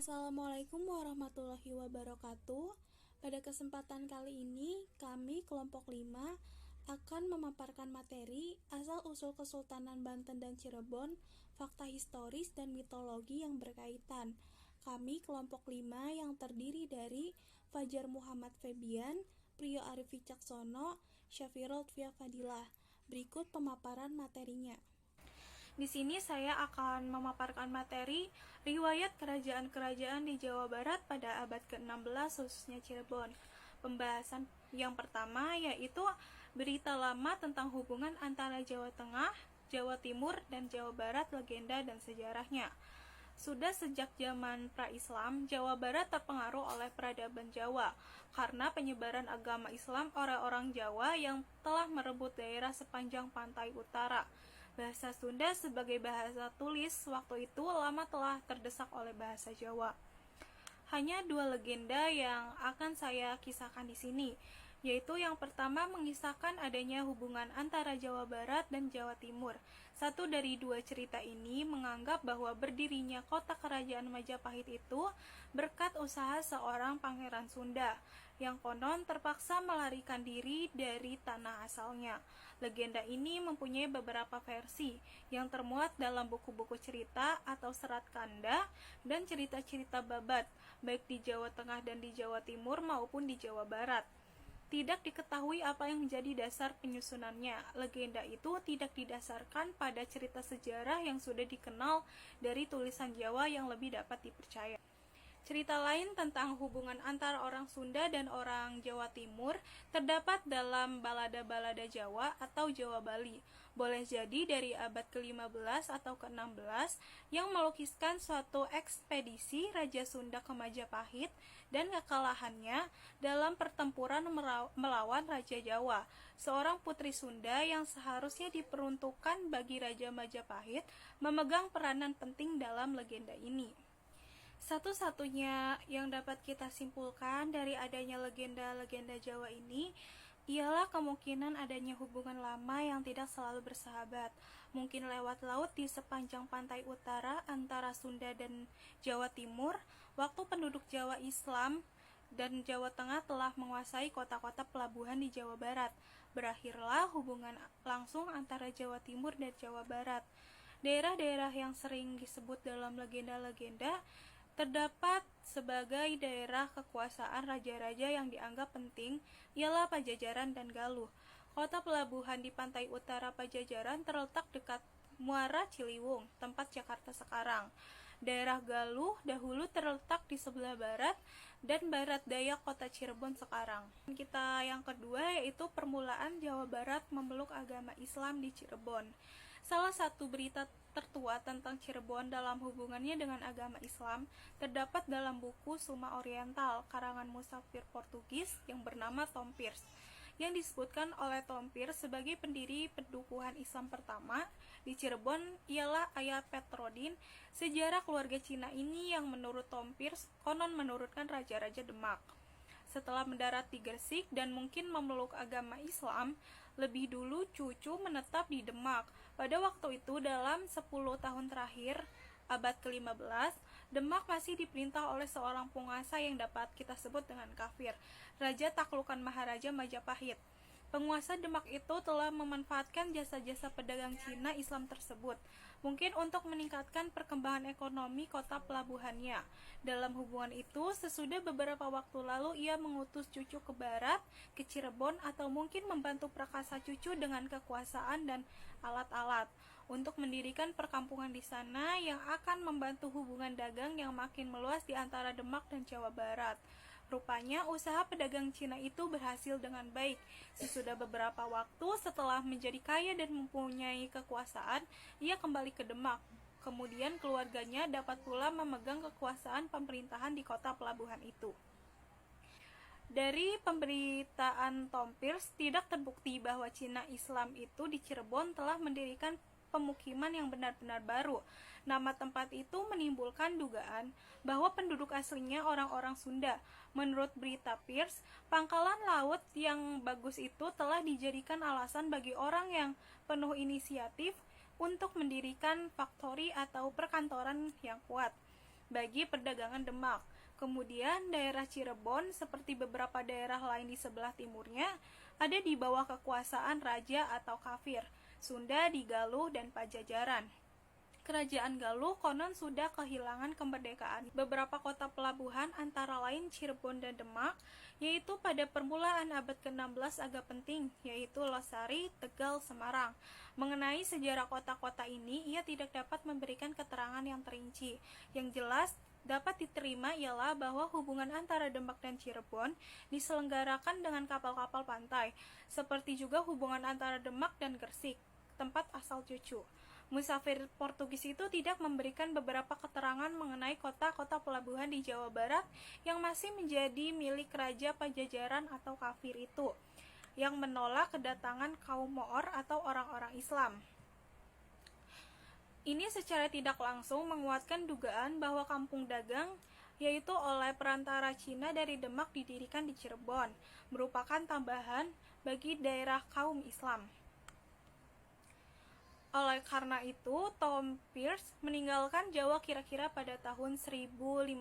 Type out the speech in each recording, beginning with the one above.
Assalamualaikum warahmatullahi wabarakatuh. Pada kesempatan kali ini, kami kelompok 5 akan memaparkan materi asal-usul Kesultanan Banten dan Cirebon, fakta historis dan mitologi yang berkaitan. Kami kelompok 5 yang terdiri dari Fajar Muhammad Febian, Priyo Arif Wicaksono, Syafirul Lutfia Fadilah. Berikut pemaparan materinya. Di sini saya akan memaparkan materi riwayat kerajaan-kerajaan di Jawa Barat pada abad ke-16 khususnya Cirebon. Pembahasan yang pertama yaitu berita lama tentang hubungan antara Jawa Tengah, Jawa Timur, dan Jawa Barat, legenda dan sejarahnya. Sudah sejak zaman pra-Islam, Jawa Barat terpengaruh oleh peradaban Jawa karena penyebaran agama Islam orang-orang Jawa yang telah merebut daerah sepanjang pantai utara. Bahasa Sunda sebagai bahasa tulis waktu itu lama telah terdesak oleh bahasa Jawa. Hanya dua legenda yang akan saya kisahkan di sini, yaitu yang pertama mengisahkan adanya hubungan antara Jawa Barat dan Jawa Timur. Satu dari dua cerita ini menganggap bahwa berdirinya kota kerajaan Majapahit itu berkat usaha seorang pangeran Sunda yang konon terpaksa melarikan diri dari tanah asalnya. Legenda ini mempunyai beberapa versi yang termuat dalam buku-buku cerita atau serat kanda dan cerita-cerita babat, baik di Jawa Tengah dan di Jawa Timur maupun di Jawa Barat. Tidak diketahui apa yang menjadi dasar penyusunannya. Legenda itu tidak didasarkan pada cerita sejarah yang sudah dikenal dari tulisan Jawa yang lebih dapat dipercaya. Cerita lain tentang hubungan antara orang Sunda dan orang Jawa Timur terdapat dalam balada-balada Jawa atau Jawa Bali. Boleh jadi dari abad ke-15 atau ke-16 yang melukiskan suatu ekspedisi Raja Sunda ke Majapahit dan kekalahannya dalam pertempuran melawan Raja Jawa, seorang putri Sunda yang seharusnya diperuntukkan bagi Raja Majapahit memegang peranan penting dalam legenda ini. Satu-satunya yang dapat kita simpulkan dari adanya legenda-legenda Jawa ini ialah kemungkinan adanya hubungan lama yang tidak selalu bersahabat, mungkin lewat laut di sepanjang pantai utara antara Sunda dan Jawa Timur, waktu penduduk Jawa Islam dan Jawa Tengah telah menguasai kota-kota pelabuhan di Jawa Barat. Berakhirlah hubungan langsung antara Jawa Timur dan Jawa Barat. Daerah-daerah yang sering disebut dalam legenda-legenda terdapat sebagai daerah kekuasaan raja-raja yang dianggap penting ialah Pajajaran dan Galuh. Kota pelabuhan di pantai utara Pajajaran terletak dekat Muara Ciliwung, tempat Jakarta sekarang. Daerah Galuh dahulu terletak di sebelah barat dan barat daya kota Cirebon sekarang. Kita yang kedua yaitu permulaan Jawa Barat memeluk agama Islam di Cirebon. Salah satu berita tertua tentang Cirebon dalam hubungannya dengan agama Islam terdapat dalam buku Suma Oriental karangan musafir Portugis yang bernama Tom Pierce, yang disebutkan oleh Tom Pierce sebagai pendiri pendukuhan Islam pertama di Cirebon ialah Ayah Petrodin. Sejarah keluarga Cina ini yang menurut Tom Pierce konon menurunkan raja-raja Demak. Setelah mendarat di Gresik dan mungkin memeluk agama Islam, lebih dulu cucu menetap di Demak. Pada waktu itu dalam 10 tahun terakhir abad ke-15, Demak masih diperintah oleh seorang penguasa yang dapat kita sebut dengan kafir, Raja Taklukan Maharaja Majapahit. Penguasa Demak itu telah memanfaatkan jasa-jasa pedagang Cina Islam tersebut, mungkin untuk meningkatkan perkembangan ekonomi kota pelabuhannya. Dalam hubungan itu, sesudah beberapa waktu lalu ia mengutus cucu ke barat, ke Cirebon, atau mungkin membantu prakasa cucu dengan kekuasaan dan alat-alat untuk mendirikan perkampungan di sana yang akan membantu hubungan dagang yang makin meluas di antara Demak dan Jawa Barat. Rupanya usaha pedagang Cina itu berhasil dengan baik. Sesudah beberapa waktu setelah menjadi kaya dan mempunyai kekuasaan, ia kembali ke Demak. Kemudian keluarganya dapat pula memegang kekuasaan pemerintahan di kota pelabuhan itu. Dari pemberitaan Tom Pierce tidak terbukti bahwa Cina Islam itu di Cirebon telah mendirikan pemukiman yang benar-benar baru. Nama tempat itu menimbulkan dugaan bahwa penduduk aslinya orang-orang Sunda. Menurut berita Pierce, pangkalan laut yang bagus itu telah dijadikan alasan bagi orang yang penuh inisiatif untuk mendirikan faktori atau perkantoran yang kuat. bagi perdagangan Demak. Kemudian daerah Cirebon seperti beberapa daerah lain di sebelah timurnya ada di bawah kekuasaan raja atau kafir, Sunda di Galuh dan Pajajaran. Kerajaan Galuh konon sudah kehilangan kemerdekaan. Beberapa kota pelabuhan antara lain Cirebon dan Demak, yaitu pada permulaan abad ke-16 agak penting, yaitu Losari, Tegal, Semarang. Mengenai sejarah kota-kota ini, ia tidak dapat memberikan keterangan yang terinci. Yang jelas, dapat diterima ialah bahwa hubungan antara Demak dan Cirebon diselenggarakan dengan kapal-kapal pantai, seperti juga hubungan antara Demak dan Gresik, tempat asal cucu. Musafir Portugis itu tidak memberikan beberapa keterangan mengenai kota-kota pelabuhan di Jawa Barat yang masih menjadi milik Raja Pajajaran atau kafir itu, yang menolak kedatangan kaum Moor atau orang-orang Islam. Ini secara tidak langsung menguatkan dugaan bahwa kampung dagang, yaitu oleh perantara Cina dari Demak didirikan di Cirebon, merupakan tambahan bagi daerah kaum Islam. Oleh karena itu, Tom Pierce meninggalkan Jawa kira-kira pada tahun 1515.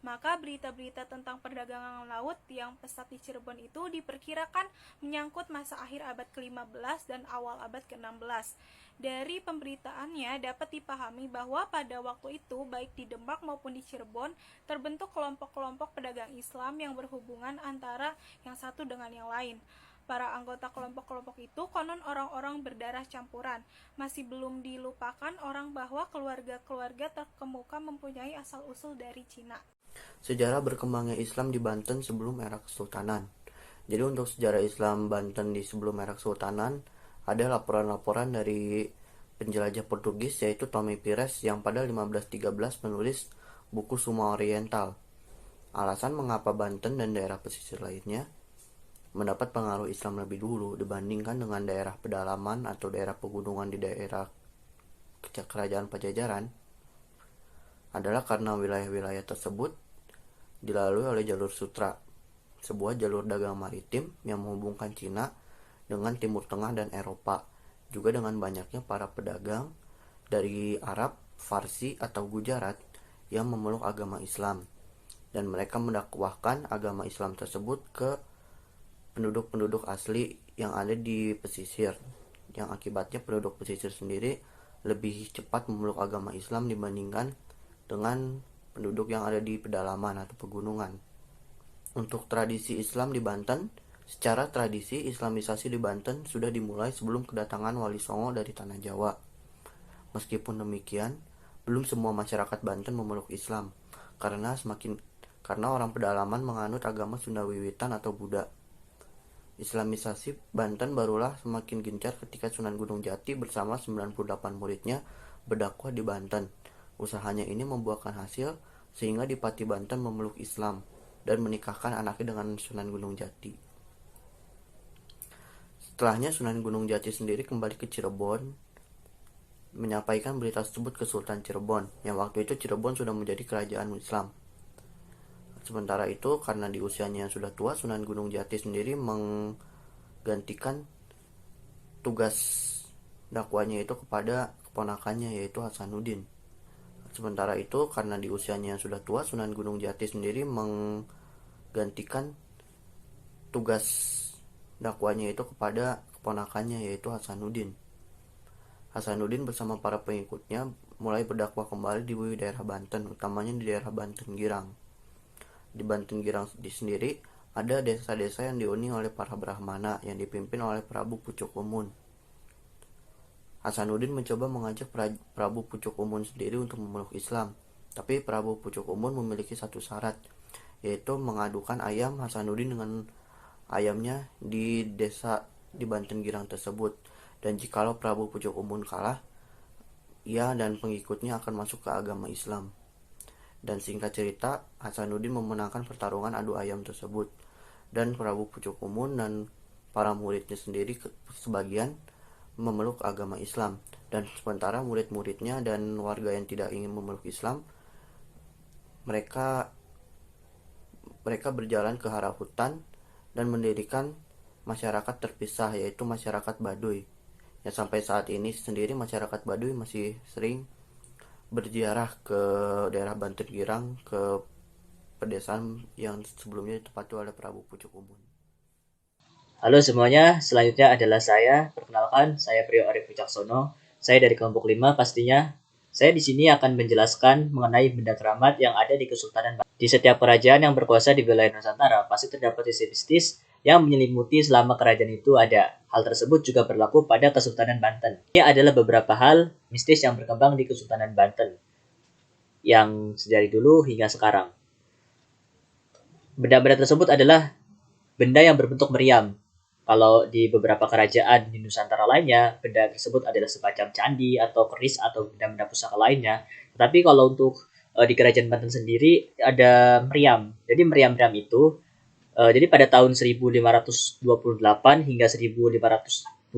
Maka berita-berita tentang perdagangan laut yang pesat di Cirebon itu diperkirakan menyangkut masa akhir abad ke-15 dan awal abad ke-16. Dari pemberitaannya dapat dipahami bahwa pada waktu itu, baik di Demak maupun di Cirebon, terbentuk kelompok-kelompok pedagang Islam yang berhubungan antara yang satu dengan yang lain. Para anggota kelompok-kelompok itu konon orang-orang berdarah campuran. Masih belum dilupakan orang bahwa keluarga-keluarga terkemuka mempunyai asal-usul dari Cina. Sejarah berkembangnya Islam di Banten sebelum era Kesultanan. Jadi untuk sejarah Islam Banten di sebelum era Kesultanan, ada laporan-laporan dari penjelajah Portugis yaitu Tommy Pires yang pada 1513 menulis buku Suma Oriental. Alasan mengapa Banten dan daerah pesisir lainnya mendapat pengaruh Islam lebih dulu dibandingkan dengan daerah pedalaman atau daerah pegunungan di daerah kerajaan Pajajaran adalah karena wilayah-wilayah tersebut dilalui oleh jalur sutra, sebuah jalur dagang maritim yang menghubungkan Cina dengan Timur Tengah dan Eropa, juga dengan banyaknya para pedagang dari Arab, Farsi atau Gujarat yang memeluk agama Islam, dan mereka mendakwahkan agama Islam tersebut ke penduduk-penduduk asli yang ada di pesisir, yang akibatnya penduduk pesisir sendiri lebih cepat memeluk agama Islam dibandingkan dengan penduduk yang ada di pedalaman atau pegunungan. Untuk tradisi Islam di Banten, secara tradisi Islamisasi di Banten sudah dimulai sebelum kedatangan Wali Songo dari Tanah Jawa. Meskipun demikian, belum semua masyarakat Banten memeluk Islam, karena orang pedalaman menganut agama Sunda Wiwitan atau Buddha. Islamisasi Banten barulah semakin gencar ketika Sunan Gunung Jati bersama 98 muridnya berdakwah di Banten. Usahanya ini membuahkan hasil sehingga Dipati Banten memeluk Islam dan menikahkan anaknya dengan Sunan Gunung Jati. Setelahnya Sunan Gunung Jati sendiri kembali ke Cirebon menyampaikan berita tersebut ke Sultan Cirebon, yang waktu itu Cirebon sudah menjadi kerajaan Islam. Sementara itu, karena di usianya yang sudah tua, Sunan Gunung Jati sendiri menggantikan tugas dakwanya itu kepada keponakannya yaitu Hasanuddin. Sementara itu, karena di usianya yang sudah tua, Sunan Gunung Jati sendiri menggantikan tugas dakwanya itu kepada keponakannya yaitu Hasanuddin. Hasanuddin bersama para pengikutnya mulai berdakwah kembali di daerah Banten, utamanya di daerah Banten Girang. Di Banten Girang sendiri ada desa-desa yang dihuni oleh para Brahmana yang dipimpin oleh Prabu Pucuk Umun. Hasanuddin mencoba mengajak Prabu Pucuk Umun sendiri untuk memeluk Islam, tapi Prabu Pucuk Umun memiliki satu syarat, yaitu mengadukan ayam Hasanuddin dengan ayamnya di desa di Banten Girang tersebut, dan jikalau Prabu Pucuk Umun kalah, ia dan pengikutnya akan masuk ke agama Islam. Dan singkat cerita, Hasanuddin memenangkan pertarungan adu ayam tersebut, dan Prabu Pucuk Umun dan para muridnya sendiri sebagian memeluk agama Islam, dan sementara murid-muridnya dan warga yang tidak ingin memeluk Islam, mereka berjalan ke arah hutan dan mendirikan masyarakat terpisah, yaitu masyarakat Baduy. Ya, sampai saat ini sendiri masyarakat Baduy masih sering berziarah ke daerah Banten Girang, ke pedesaan yang sebelumnya tempat itu ada Prabu Pucuk Umun. Halo semuanya, selanjutnya adalah saya. Perkenalkan, saya Priyo Arif Wicaksono. Saya dari kelompok 5 pastinya. Saya di sini akan menjelaskan mengenai benda keramat yang ada di Kesultanan Banten. Di setiap kerajaan yang berkuasa di wilayah Nusantara, pasti terdapat sisi mistis yang menyelimuti selama kerajaan itu ada. Hal tersebut juga berlaku pada Kesultanan Banten. Ini adalah beberapa hal mistis yang berkembang di Kesultanan Banten yang sejak dulu hingga sekarang. Benda-benda tersebut adalah benda yang berbentuk meriam. Kalau di beberapa kerajaan di Nusantara lainnya, benda tersebut adalah semacam candi atau keris atau benda-benda pusaka lainnya. Tetapi kalau untuk di kerajaan Banten sendiri ada meriam. Jadi meriam-meriam itu jadi pada tahun 1528 hingga 1529,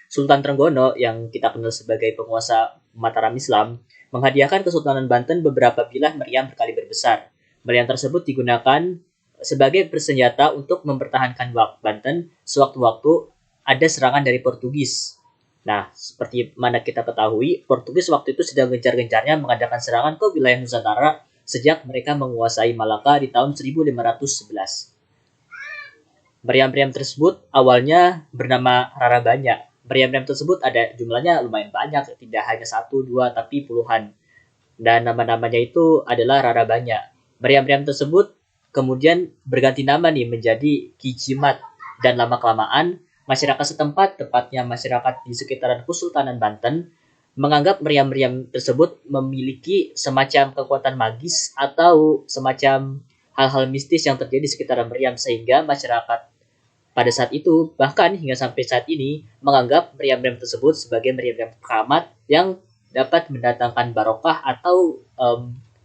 Sultan Trenggono yang kita kenal sebagai penguasa Mataram Islam menghadiahkan Kesultanan Banten beberapa bilah meriam berkaliber besar. Meriam tersebut digunakan sebagai bersenjata untuk mempertahankan Banten sewaktu-waktu ada serangan dari Portugis. Nah, seperti mana kita ketahui, Portugis waktu itu sedang gencar-gencarnya mengadakan serangan ke wilayah Nusantara sejak mereka menguasai Malaka di tahun 1511. Meriam-meriam tersebut awalnya bernama Rara Banyak. Meriam-meriam tersebut ada jumlahnya lumayan banyak, tidak hanya satu, dua, tapi puluhan. Dan nama-namanya itu adalah Rara Banyak. Meriam-meriam tersebut kemudian berganti nama nih menjadi Kijimat, dan lama-kelamaan masyarakat setempat, tepatnya masyarakat di sekitaran Kesultanan Banten, menganggap meriam-meriam tersebut memiliki semacam kekuatan magis atau semacam hal-hal mistis yang terjadi di sekitaran meriam, sehingga masyarakat pada saat itu bahkan hingga sampai saat ini menganggap meriam-meriam tersebut sebagai meriam-meriam keramat yang dapat mendatangkan barokah atau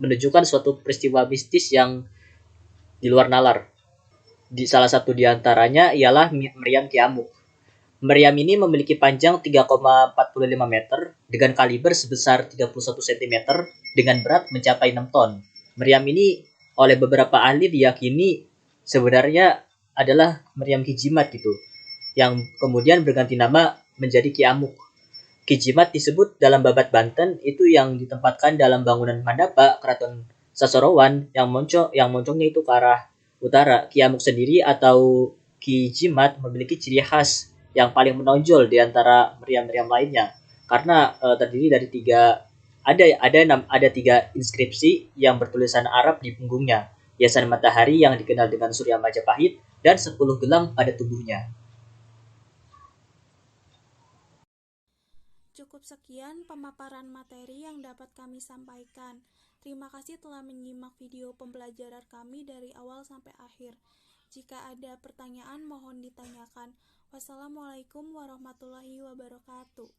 menunjukkan suatu peristiwa mistis yang di luar nalar. Di salah satu di antaranya ialah meriam Kiamuk. Meriam ini memiliki panjang 3,45 meter dengan kaliber sebesar 31 cm dengan berat mencapai 6 ton. Meriam ini oleh beberapa ahli diyakini sebenarnya adalah meriam Kijimat gitu, yang kemudian berganti nama menjadi Kiamuk. Kijimat disebut dalam Babat Banten itu yang ditempatkan dalam bangunan Mandapa Keraton Sasorowan yang moncongnya itu ke arah utara. Kiamuk sendiri atau Kijimat memiliki ciri khas yang paling menonjol di antara meriam-meriam lainnya karena terdiri dari ada tiga inskripsi yang bertulisan Arab di punggungnya, hiasan matahari yang dikenal dengan Surya Majapahit, dan 10 gelang pada tubuhnya. Cukup sekian pemaparan materi yang dapat kami sampaikan. Terima kasih telah menyimak video pembelajaran kami dari awal sampai akhir. Jika ada pertanyaan mohon ditanyakan. Wassalamualaikum warahmatullahi wabarakatuh.